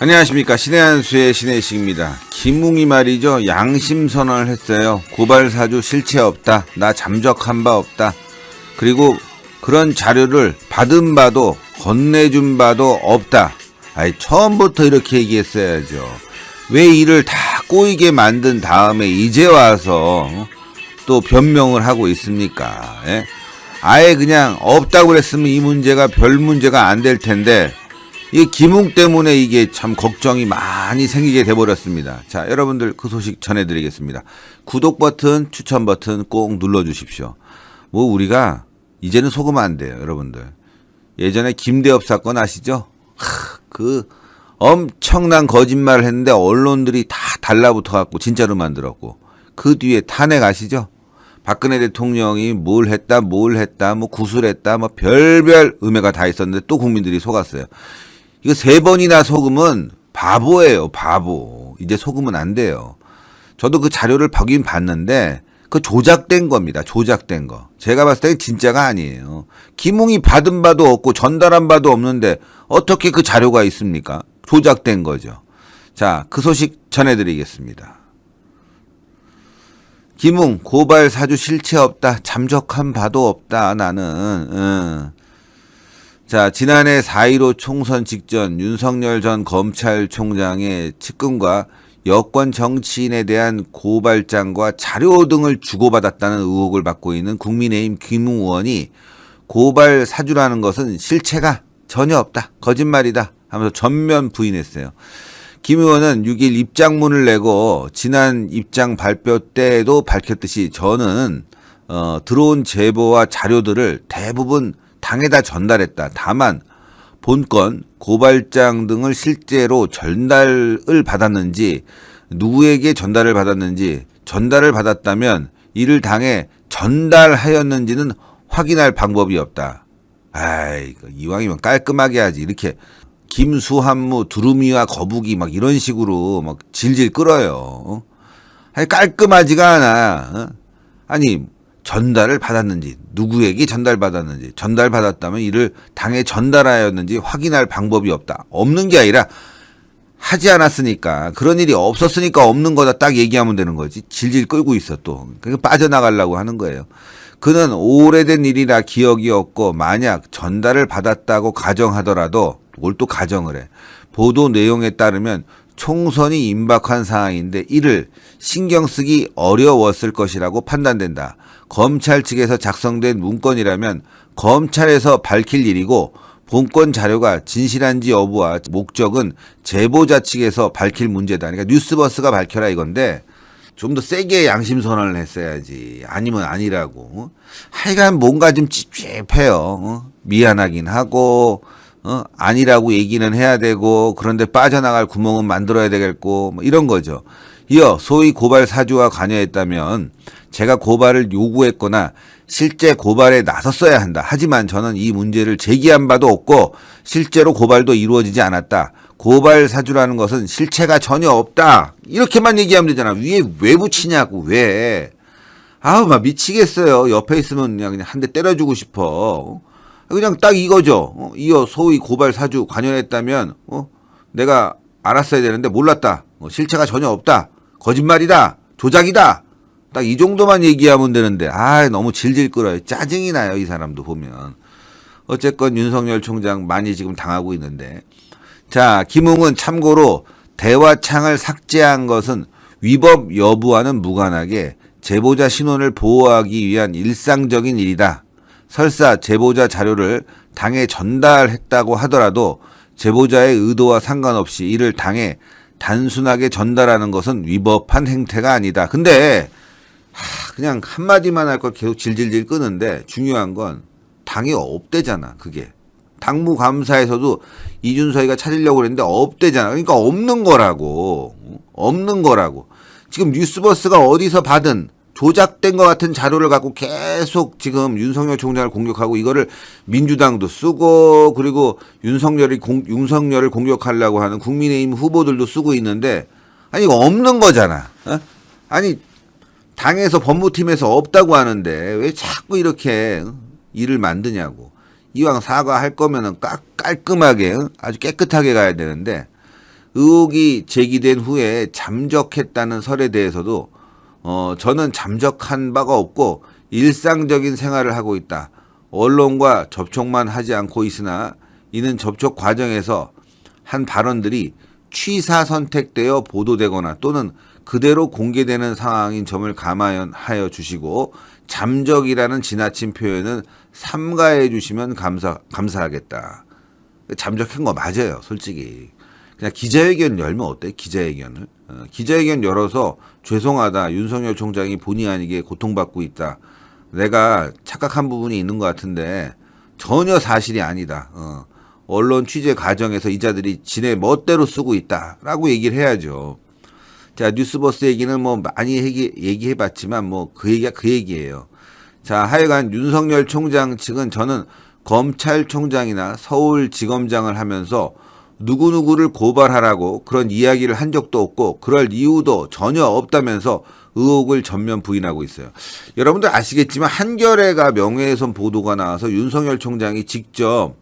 안녕하십니까. 신의 한수의 신의식입니다. 김웅이 말이죠. 양심선언을 했어요. 고발사주 실체 없다. 나 잠적한 바 없다. 그리고 그런 자료를 받은 바도 건네준 바도 없다. 아니, 처음부터 이렇게 얘기했어야죠. 왜 이를 다 꼬이게 만든 다음에 이제 와서 또 변명을 하고 있습니까? 예? 아예 그냥 없다고 그랬으면 이 문제가 별 문제가 안 될 텐데 이 김웅 때문에 이게 참 걱정이 많이 생기게 돼버렸습니다. 자, 여러분들 그 소식 전해드리겠습니다. 구독 버튼, 추천 버튼 꼭 눌러주십시오. 뭐 우리가 이제는 속으면 안 돼요, 여러분들. 예전에 김대엽 사건 아시죠? 그 엄청난 거짓말을 했는데 언론들이 다 달라붙어갖고 진짜로 만들었고 그 뒤에 탄핵 아시죠? 박근혜 대통령이 뭘 했다, 뭐 구술했다, 뭐 별별 음해가 다 있었는데 또 국민들이 속았어요. 이거 3번이나 속으면 바보예요, 바보. 이제 속으면 안 돼요. 저도 그 자료를 보긴 봤는데 그 조작된 겁니다. 조작된 거. 제가 봤을 때 진짜가 아니에요. 김웅이 받은 바도 없고 전달한 바도 없는데 어떻게 그 자료가 있습니까? 조작된 거죠. 자, 그 소식 전해드리겠습니다. 김웅 고발 사주 실체 없다. 잠적한 바도 없다. 나는. 자, 지난해 4.15 총선 직전 윤석열 전 검찰총장의 측근과 여권 정치인에 대한 고발장과 자료 등을 주고받았다는 의혹을 받고 있는 국민의힘 김웅 의원이 고발 사주라는 것은 실체가 전혀 없다. 거짓말이다. 하면서 전면 부인했어요. 김 의원은 6일 입장문을 내고 지난 입장 발표 때에도 밝혔듯이 저는 들어온 제보와 자료들을 대부분 당에다 전달했다. 다만 본건, 고발장 등을 실제로 전달을 받았는지 누구에게 전달을 받았는지 전달을 받았다면 이를 당에 전달하였는지는 확인할 방법이 없다. 아이, 이왕이면 깔끔하게 하지. 이렇게 김수한무, 두루미와 거북이 막 이런 식으로 막 질질 끌어요. 아니, 깔끔하지가 않아. 아니, 전달을 받았는지, 누구에게 전달받았는지, 전달받았다면 이를 당에 전달하였는지 확인할 방법이 없다. 없는 게 아니라 하지 않았으니까, 그런 일이 없었으니까 없는 거다 딱 얘기하면 되는 거지. 질질 끌고 있어 또. 그러니까 빠져나가려고 하는 거예요. 그는 오래된 일이라 기억이 없고 만약 전달을 받았다고 가정하더라도 뭘 또 가정을 해. 보도 내용에 따르면 총선이 임박한 상황인데 이를 신경 쓰기 어려웠을 것이라고 판단된다. 검찰 측에서 작성된 문건이라면 검찰에서 밝힐 일이고 본건 자료가 진실한지 여부와 목적은 제보자 측에서 밝힐 문제다. 그러니까 뉴스버스가 밝혀라 이건데 좀 더 세게 양심 선언을 했어야지. 아니면 아니라고. 하여간 뭔가 좀 찝찝해요. 미안하긴 하고 아니라고 얘기는 해야 되고 그런데 빠져나갈 구멍은 만들어야 되겠고 뭐 이런 거죠. 이어 소위 고발 사주와 관여했다면 제가 고발을 요구했거나 실제 고발에 나섰어야 한다. 하지만 저는 이 문제를 제기한 바도 없고 실제로 고발도 이루어지지 않았다. 고발 사주라는 것은 실체가 전혀 없다. 이렇게만 얘기하면 되잖아. 위에 왜 붙이냐고. 왜. 아우 막 미치겠어요. 옆에 있으면 그냥 한 대 때려주고 싶어. 그냥 딱 이거죠. 이어 소위 고발 사주 관여했다면 내가 알았어야 되는데 몰랐다. 실체가 전혀 없다. 거짓말이다. 조작이다. 딱 이 정도만 얘기하면 되는데 너무 질질 끌어요. 짜증이 나요. 이 사람도 보면. 어쨌건 윤석열 총장 많이 지금 당하고 있는데 자, 김웅은 참고로 대화창을 삭제한 것은 위법 여부와는 무관하게 제보자 신원을 보호하기 위한 일상적인 일이다. 설사 제보자 자료를 당에 전달했다고 하더라도 제보자의 의도와 상관없이 이를 당에 단순하게 전달하는 것은 위법한 행태가 아니다. 근데 그냥 한마디만 할 걸 계속 질질질 끄는데 중요한 건 당이 없대잖아. 그게. 당무감사에서도 이준석이가 찾으려고 그랬는데 없대잖아. 그러니까 없는 거라고. 없는 거라고. 지금 뉴스버스가 어디서 받은 조작된 것 같은 자료를 갖고 계속 지금 윤석열 총장을 공격하고 이거를 민주당도 쓰고 그리고 윤석열을 공격하려고 하는 국민의힘 후보들도 쓰고 있는데 아니 이거 없는 거잖아. 아니 당에서 법무팀에서 없다고 하는데 왜 자꾸 이렇게 일을 만드냐고. 이왕 사과할 거면은 깔끔하게 아주 깨끗하게 가야 되는데 의혹이 제기된 후에 잠적했다는 설에 대해서도 저는 잠적한 바가 없고 일상적인 생활을 하고 있다. 언론과 접촉만 하지 않고 있으나 이는 접촉 과정에서 한 발언들이 취사 선택되어 보도되거나 또는 그대로 공개되는 상황인 점을 감안하여 주시고 잠적이라는 지나친 표현은 삼가해 주시면 감사하겠다. 잠적한 거 맞아요, 솔직히. 그냥 기자회견 열면 어때? 기자회견을. 기자회견 열어서 죄송하다. 윤석열 총장이 본의 아니게 고통받고 있다. 내가 착각한 부분이 있는 것 같은데 전혀 사실이 아니다. 언론 취재 과정에서 이자들이 지네 멋대로 쓰고 있다라고 얘기를 해야죠. 자, 뉴스버스 얘기는 뭐 많이 얘기해봤지만 뭐 그 얘기가 그 얘기예요. 자, 하여간 윤석열 총장 측은 저는 검찰총장이나 서울지검장을 하면서 누구누구를 고발하라고 그런 이야기를 한 적도 없고 그럴 이유도 전혀 없다면서 의혹을 전면 부인하고 있어요. 여러분들 아시겠지만 한겨레가 명예훼손 보도가 나와서 윤석열 총장이 직접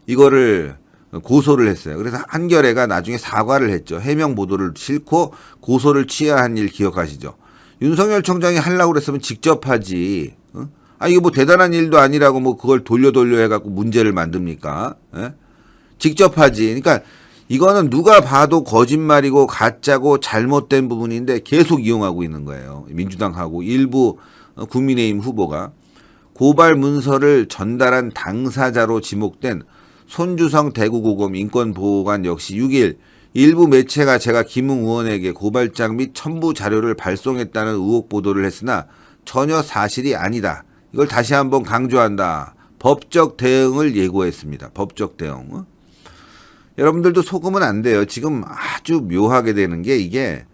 이거를 고소를 했어요. 그래서 한겨레가 나중에 사과를 했죠. 해명 보도를 싣고 고소를 취하한 일 기억하시죠? 윤석열 총장이 하려고 그랬으면 직접 하지. 이게 뭐 대단한 일도 아니라고 뭐 그걸 돌려 해갖고 문제를 만듭니까? 예? 직접 하지. 그러니까 이거는 누가 봐도 거짓말이고 가짜고 잘못된 부분인데 계속 이용하고 있는 거예요. 민주당하고 일부 국민의힘 후보가 고발 문서를 전달한 당사자로 지목된 손주성 대구고검 인권보호관 역시 6일 일부 매체가 제가 김웅 의원에게 고발장 및 첨부 자료를 발송했다는 의혹 보도를 했으나 전혀 사실이 아니다. 이걸 다시 한번 강조한다. 법적 대응을 예고했습니다. 법적 대응. 여러분들도 속으면 안 돼요. 지금 아주 묘하게 되는 게 이게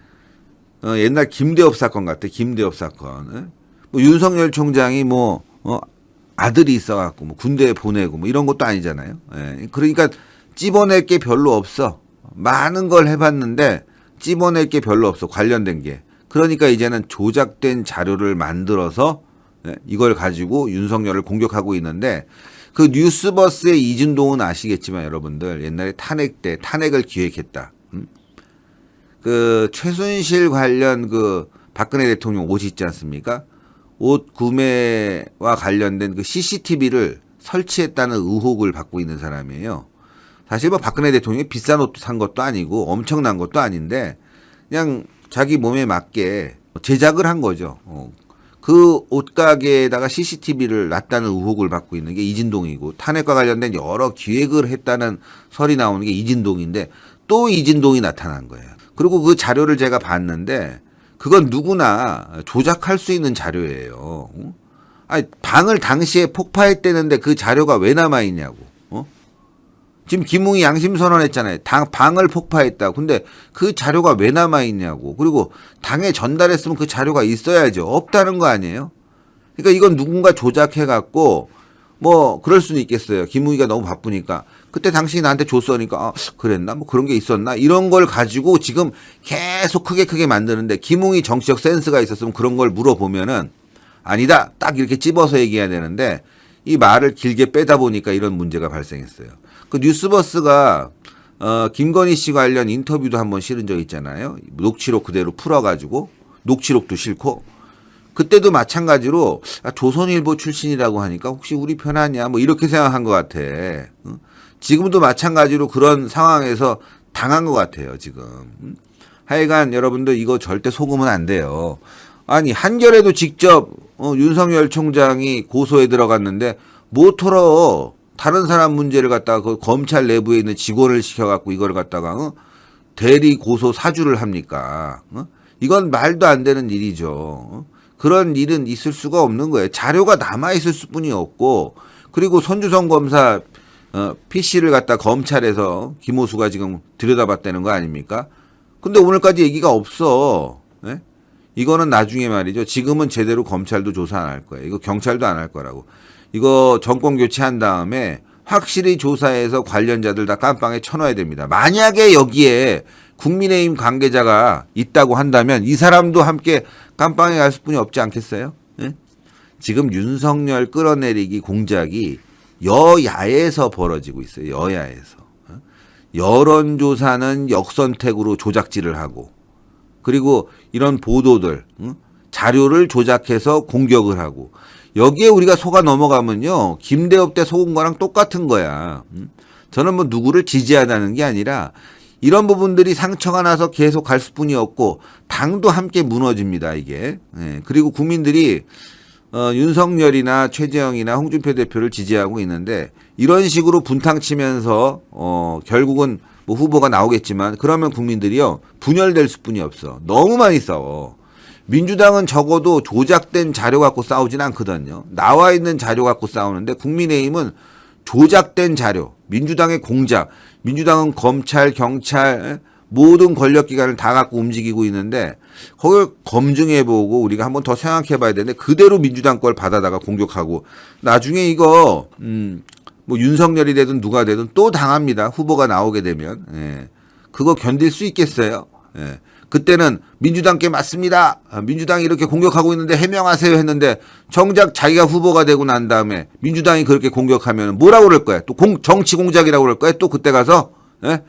옛날 김대엽 사건 같아. 김대엽 사건. 뭐 윤석열 총장이 뭐 아들이 있어갖고 뭐 군대에 보내고 뭐 이런 것도 아니잖아요. 예. 그러니까 찝어낼 게 별로 없어. 많은 걸 해봤는데 찝어낼 게 별로 없어. 관련된 게. 그러니까 이제는 조작된 자료를 만들어서 이걸 가지고 윤석열을 공격하고 있는데 그 뉴스버스의 이진동은 아시겠지만 여러분들 옛날에 탄핵 때 탄핵을 기획했다. 그 최순실 관련 그 박근혜 대통령 옷 있지 않습니까? 옷 구매와 관련된 그 CCTV를 설치했다는 의혹을 받고 있는 사람이에요. 사실 뭐 박근혜 대통령이 비싼 옷 산 것도 아니고 엄청난 것도 아닌데 그냥 자기 몸에 맞게 제작을 한 거죠. 그 옷가게에다가 CCTV를 놨다는 의혹을 받고 있는 게 이진동이고 탄핵과 관련된 여러 기획을 했다는 설이 나오는 게 이진동인데 또 이진동이 나타난 거예요. 그리고 그 자료를 제가 봤는데 그건 누구나 조작할 수 있는 자료예요. 방을 당시에 폭파했다는데 그 자료가 왜 남아있냐고. 지금 김웅이 양심 선언했잖아요. 방을 폭파했다. 근데 그 자료가 왜 남아있냐고. 그리고 당에 전달했으면 그 자료가 있어야죠. 없다는 거 아니에요? 그러니까 이건 누군가 조작해갖고 뭐 그럴 수는 있겠어요. 김웅이가 너무 바쁘니까. 그때 당신이 나한테 줬으니까 그랬나? 뭐 그런 게 있었나? 이런 걸 가지고 지금 계속 크게 만드는데 김웅이 정치적 센스가 있었으면 그런 걸 물어보면은 아니다. 딱 이렇게 찝어서 얘기해야 되는데 이 말을 길게 빼다 보니까 이런 문제가 발생했어요. 그 뉴스버스가 김건희 씨 관련 인터뷰도 한번 실은 적 있잖아요. 녹취록 그대로 풀어가지고 녹취록도 싫고 그때도 마찬가지로 조선일보 출신이라고 하니까 혹시 우리 편 아니야? 뭐 이렇게 생각한 것 같아. 지금도 마찬가지로 그런 상황에서 당한 것 같아요. 지금. 하여간 여러분들 이거 절대 속으면 안 돼요. 아니 한겨레도 직접 윤석열 총장이 고소에 들어갔는데 못 털어. 다른 사람 문제를 갖다가 그 검찰 내부에 있는 직원을 시켜갖고 이걸 갖다가 대리 고소 사주를 합니까? 이건 말도 안 되는 일이죠. 그런 일은 있을 수가 없는 거예요. 자료가 남아있을 뿐이 없고 그리고 손주성 검사 PC를 갖다 검찰에서 김호수가 지금 들여다봤다는 거 아닙니까? 근데 오늘까지 얘기가 없어. 네? 이거는 나중에 말이죠. 지금은 제대로 검찰도 조사 안 할 거예요. 이거 경찰도 안 할 거라고. 이거 정권 교체한 다음에 확실히 조사해서 관련자들 다 깜빵에 쳐넣어야 됩니다. 만약에 여기에 국민의힘 관계자가 있다고 한다면 이 사람도 함께 깜빵에 갈 수뿐이 없지 않겠어요? 네? 지금 윤석열 끌어내리기 공작이 여야에서 벌어지고 있어요. 여야에서. 여론조사는 역선택으로 조작질을 하고, 그리고 이런 보도들, 자료를 조작해서 공격을 하고, 여기에 우리가 속아 넘어가면요, 김대엽 때 속은 거랑 똑같은 거야. 저는 뭐 누구를 지지하다는 게 아니라 이런 부분들이 상처가 나서 계속 갈 수뿐이 없고 당도 함께 무너집니다, 이게. 예, 그리고 국민들이 윤석열이나 최재형이나 홍준표 대표를 지지하고 있는데 이런 식으로 분탕치면서 결국은 뭐 후보가 나오겠지만 그러면 국민들이요 분열될 수뿐이 없어. 너무 많이 싸워. 민주당은 적어도 조작된 자료 갖고 싸우진 않거든요. 나와 있는 자료 갖고 싸우는데 국민의힘은 조작된 자료, 민주당의 공작, 민주당은 검찰, 경찰 모든 권력기관을 다 갖고 움직이고 있는데 그걸 검증해보고 우리가 한번 더 생각해봐야 되는데 그대로 민주당 걸 받아다가 공격하고 나중에 이거 뭐 윤석열이 되든 누가 되든 또 당합니다. 후보가 나오게 되면. 예. 그거 견딜 수 있겠어요? 예. 그때는 민주당께 맞습니다. 민주당이 이렇게 공격하고 있는데 해명하세요 했는데 정작 자기가 후보가 되고 난 다음에 민주당이 그렇게 공격하면 뭐라고 그럴 거야? 또 정치 공작이라고 그럴 거야? 또 그때 가서 예?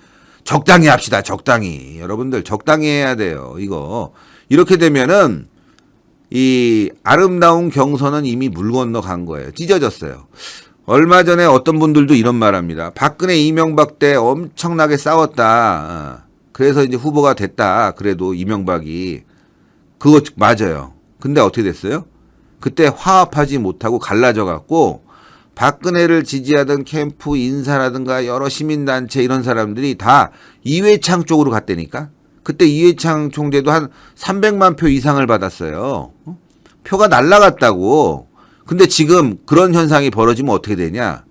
적당히 합시다. 적당히. 여러분들 적당히 해야 돼요. 이거. 이렇게 되면은 이 아름다운 경선은 이미 물 건너간 거예요. 찢어졌어요. 얼마 전에 어떤 분들도 이런 말 합니다. 박근혜 이명박 때 엄청나게 싸웠다. 그래서 이제 후보가 됐다. 그래도 이명박이. 그거 맞아요. 근데 어떻게 됐어요? 그때 화합하지 못하고 갈라져 갖고 박근혜를 지지하던 캠프 인사라든가 여러 시민단체 이런 사람들이 다 이회창 쪽으로 갔다니까? 그때 이회창 총재도 한 300만 표 이상을 받았어요. 표가 날라갔다고. 근데 지금 그런 현상이 벌어지면 어떻게 되냐?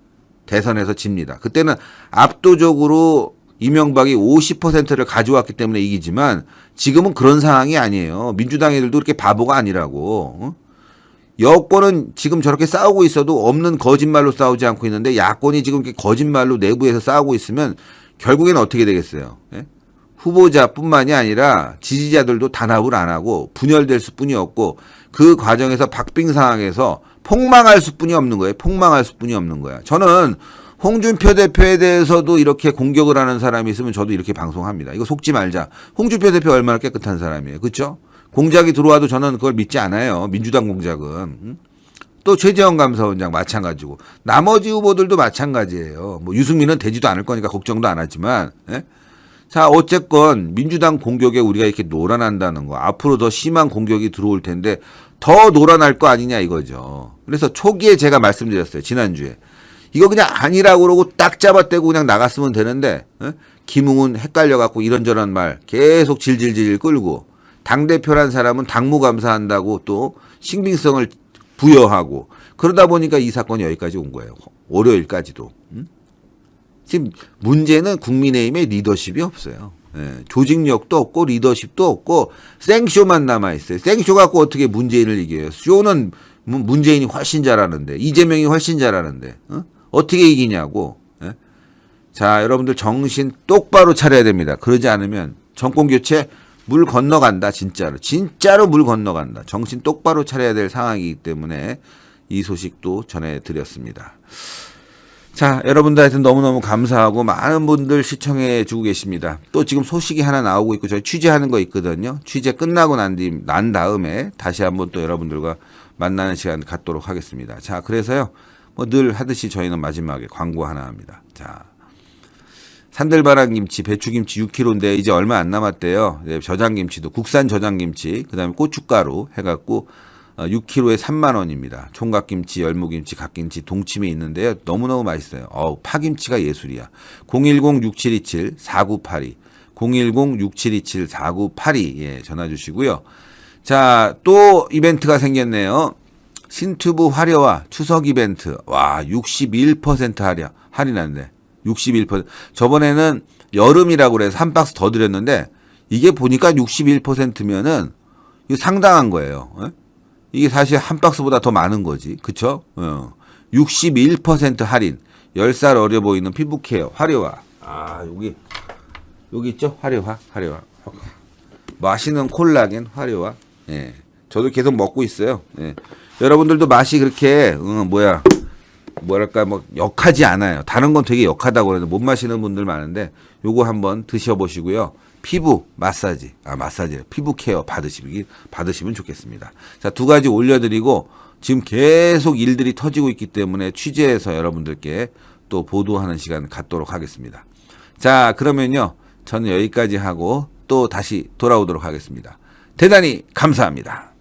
대선에서 집니다. 그때는 압도적으로 이명박이 50%를 가져왔기 때문에 이기지만 지금은 그런 상황이 아니에요. 민주당 애들도 그렇게 바보가 아니라고. 여권은 지금 저렇게 싸우고 있어도 없는 거짓말로 싸우지 않고 있는데 야권이 지금 이렇게 거짓말로 내부에서 싸우고 있으면 결국에는 어떻게 되겠어요? 예? 후보자뿐만이 아니라 지지자들도 단합을 안 하고 분열될 수뿐이 없고 그 과정에서 박빙 상황에서 폭망할 수뿐이 없는 거예요. 폭망할 수뿐이 없는 거야. 저는 홍준표 대표에 대해서도 이렇게 공격을 하는 사람이 있으면 저도 이렇게 방송합니다. 이거 속지 말자. 홍준표 대표 얼마나 깨끗한 사람이에요. 그렇죠? 공작이 들어와도 저는 그걸 믿지 않아요. 민주당 공작은. 또 최재형 감사원장 마찬가지고 나머지 후보들도 마찬가지예요. 뭐 유승민은 되지도 않을 거니까 걱정도 안 하지만 예? 자 어쨌건 민주당 공격에 우리가 이렇게 놀아난다는 거 앞으로 더 심한 공격이 들어올 텐데 더 놀아날 거 아니냐 이거죠. 그래서 초기에 제가 말씀드렸어요. 지난주에. 이거 그냥 아니라고 그러고 딱 잡아떼고 그냥 나갔으면 되는데 김웅은 헷갈려갖고 이런저런 말 계속 질질질 끌고 당대표란 사람은 당무감사한다고 또 신빙성을 부여하고 그러다 보니까 이 사건이 여기까지 온 거예요. 월요일까지도. 지금 문제는 국민의힘의 리더십이 없어요. 조직력도 없고 리더십도 없고 생쇼만 남아있어요. 생쇼 갖고 어떻게 문재인을 이겨요. 쇼는 문재인이 훨씬 잘하는데 이재명이 훨씬 잘하는데 어떻게 이기냐고. 자 여러분들 정신 똑바로 차려야 됩니다. 그러지 않으면 정권교체 물 건너간다. 진짜로 물 건너간다. 정신 똑바로 차려야 될 상황이기 때문에 이 소식도 전해드렸습니다. 자 여러분들 하여튼 너무너무 감사하고 많은 분들 시청해 주고 계십니다. 또 지금 소식이 하나 나오고 있고 저희 취재하는 거 있거든요. 취재 끝나고 난 다음에 다시 한번 또 여러분들과 만나는 시간 갖도록 하겠습니다. 자 그래서요 뭐 늘 하듯이 저희는 마지막에 광고 하나 합니다. 자 산들바람김치, 배추김치 6kg인데 이제 얼마 안 남았대요. 저장김치도 국산 저장김치, 그 다음에 고춧가루 해갖고 6kg에 3만 원입니다. 총각김치, 열무김치, 갓김치, 동치미 있는데요. 너무너무 맛있어요. 파김치가 예술이야. 010-6727-4982 010-6727-4982 예, 전화 주시고요. 자, 또 이벤트가 생겼네요. 신튜브 화려화 추석 이벤트. 와, 61% 할인한대. 61%. 저번에는 여름이라고 그래서 한 박스 더 드렸는데 이게 보니까 61%면은 이거 상당한 거예요. 이게 사실 한 박스보다 더 많은 거지. 그쵸? 61% 할인. 10살 어려 보이는 피부 케어 화려화. 아, 여기 있죠? 화려화. 맛있는 콜라겐 화려화. 예. 저도 계속 먹고 있어요. 예. 여러분들도 맛이 그렇게 뭐랄까 뭐 역하지 않아요. 다른 건 되게 역하다고 그래서 못 마시는 분들 많은데 요거 한번 드셔보시고요. 피부 마사지, 피부 케어 받으시면 좋겠습니다. 자, 2가지 올려드리고 지금 계속 일들이 터지고 있기 때문에 취재해서 여러분들께 또 보도하는 시간 갖도록 하겠습니다. 자, 그러면요. 저는 여기까지 하고 또 다시 돌아오도록 하겠습니다. 대단히 감사합니다.